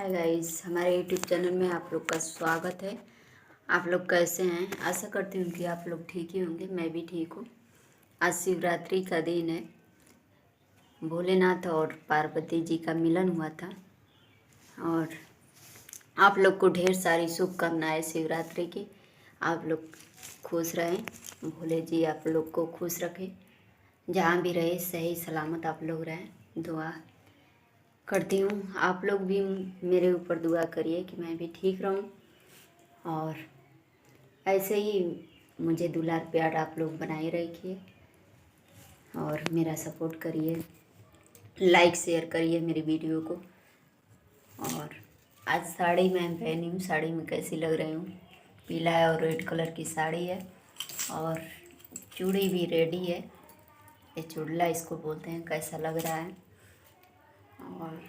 Hi guys, हमारे YouTube channel में आप लोग का स्वागत है। आप लोग कैसे हैं? आशा करती हूँ कि आप लोग ठीक ही होंगे। मैं भी ठीक हूँ। आज शिवरात्रि का दिन है। भोलेनाथ और पार्वती जी का मिलन हुआ था और आप लोग को ढेर सारी शुभकामनाएं शिवरात्रि की। आप लोग खुश रहें, भोले जी आप लोग को खुश रखें। जहाँ भी रहे सही सलामत आप लोग रहें। दुआ करती हूँ आप लोग भी मेरे ऊपर दुआ करिए कि मैं भी ठीक रहूँ और ऐसे ही मुझे दुलार प्यार आप लोग बनाए रखिए और मेरा सपोर्ट करिए, लाइक शेयर करिए मेरी वीडियो को। और आज साड़ी मैं पहनी हूँ, साड़ी में कैसी लग रही हूँ? पीला और रेड कलर की साड़ी है और चूड़ी भी रेडी है। ये चुड़ला इसको बोलते हैं। कैसा लग रहा है? और